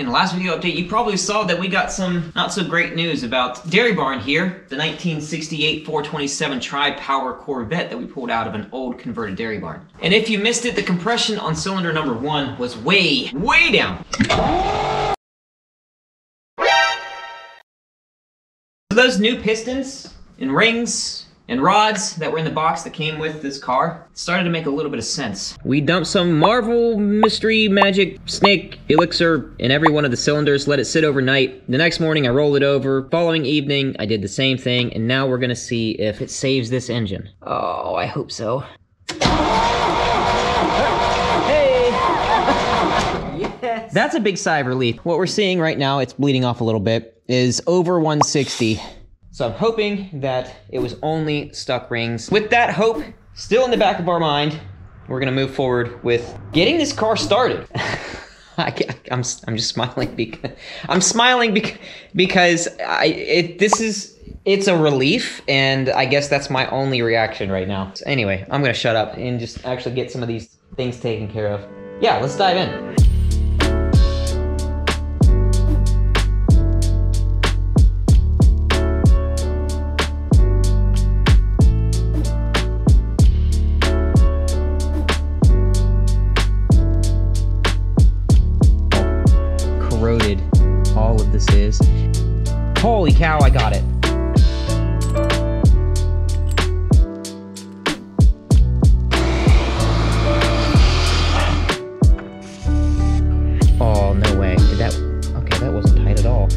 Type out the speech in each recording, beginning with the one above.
In the last video update, you probably saw that we got some not so great news about Dairy Barn here, the 1968 427 Tri-Power Corvette that we pulled out of an old converted Dairy Barn. And if you missed it, the compression on cylinder number 1 was way down. So those new pistons and rings and rods that were in the box that came with this car started to make a little bit of sense. We dumped some Marvel Mystery Magic Snake Elixir in every one of the cylinders, let it sit overnight. The next morning I rolled it over. Following evening I did the same thing, and now we're gonna see if it saves this engine. Oh, I hope so. Hey! Yes! That's a big sigh of relief. What we're seeing right now, it's bleeding off a little bit, is over 160. So I'm hoping that it was only stuck rings. With that hope still in the back of our mind, we're gonna move forward with getting this car started. I'm just smiling because it's a relief, and I guess that's my only reaction right now. So anyway, I'm gonna shut up and just actually get some of these things taken care of. Yeah, let's dive in. Corroded all of this is. Holy cow, I got it. Oh, no way. Okay, that wasn't tight at all.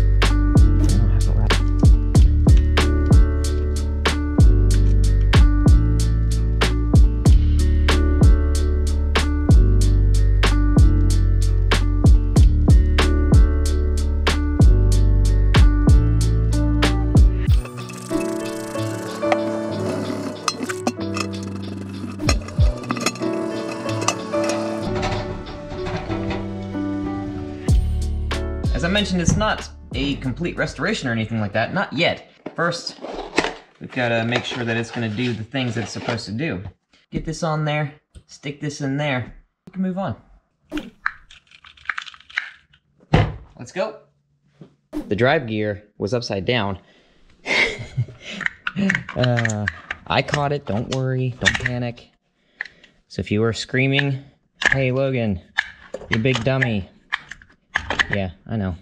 As I mentioned, it's not a complete restoration or anything like that, not yet. First, we've got to make sure that it's going to do the things that it's supposed to do. Get this on there, stick this in there, we can move on. Let's go. The drive gear was upside down. I caught it, don't worry, don't panic. So if you were screaming, hey Logan, you big dummy. Yeah, I know.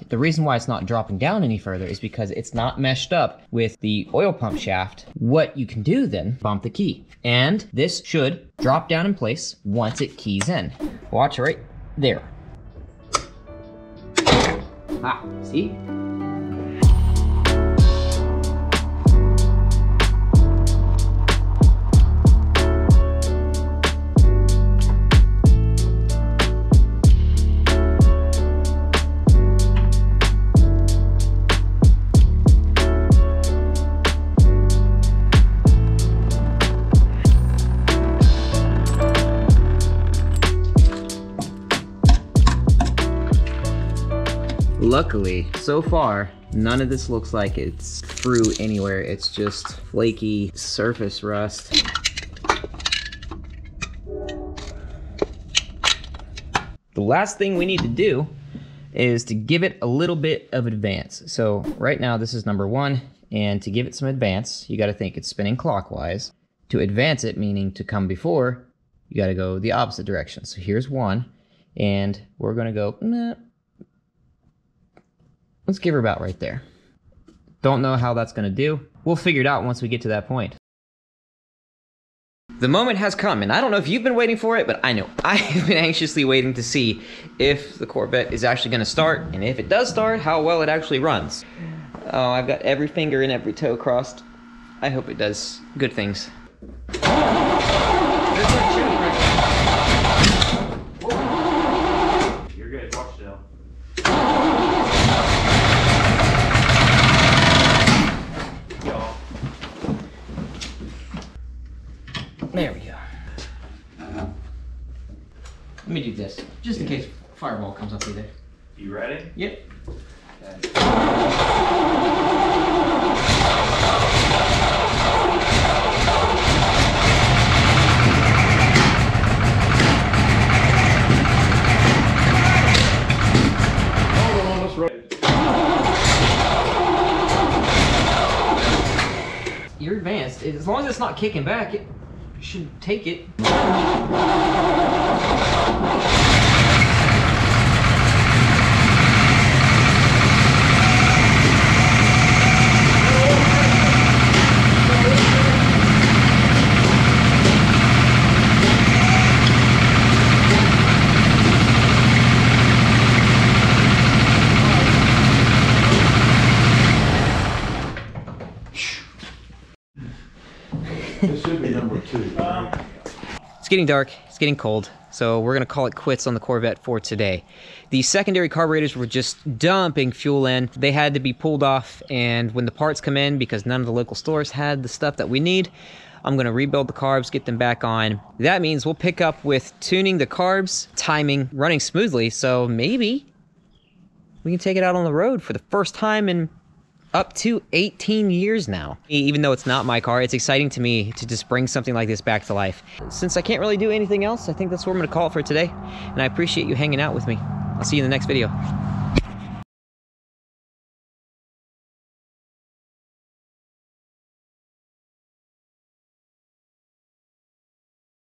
The reason why it's not dropping down any further is because it's not meshed up with the oil pump shaft. What you can do then, bump the key. And this should drop down in place once it keys in. Watch right there. Ah, see? Luckily, so far, none of this looks like it's through anywhere. It's just flaky surface rust. The last thing we need to do is to give it a little bit of advance. So right now, this is number 1, and to give it some advance, you gotta think it's spinning clockwise. To advance it, meaning to come before, you gotta go the opposite direction. So here's 1, and we're gonna go, nah. Let's give her about right there. Don't know how that's gonna do. We'll figure it out once we get to that point. The moment has come, and I don't know if you've been waiting for it, but I know I have been anxiously waiting to see if the Corvette is actually gonna start, and if it does start, how well it actually runs. Oh, I've got every finger and every toe crossed. I hope it does good things. You're good, watch still. There we go. Let me do this, just in case fireball comes up either. You ready? Yep. Okay. You're advanced. As long as it's not kicking back, it should take it. This should be number 2. It's getting dark, it's getting cold, so we're gonna call it quits on the Corvette for today. The secondary carburetors were just dumping fuel in. They had to be pulled off, and when the parts come in, because none of the local stores had the stuff that we need, I'm gonna rebuild the carbs, get them back on. That means we'll pick up with tuning the carbs, timing, running smoothly, so maybe we can take it out on the road for the first time in up to 18 years now. Even though it's not my car, it's exciting to me to just bring something like this back to life. Since I can't really do anything else, I think that's what I'm gonna call it for today. And I appreciate you hanging out with me. I'll see you in the next video.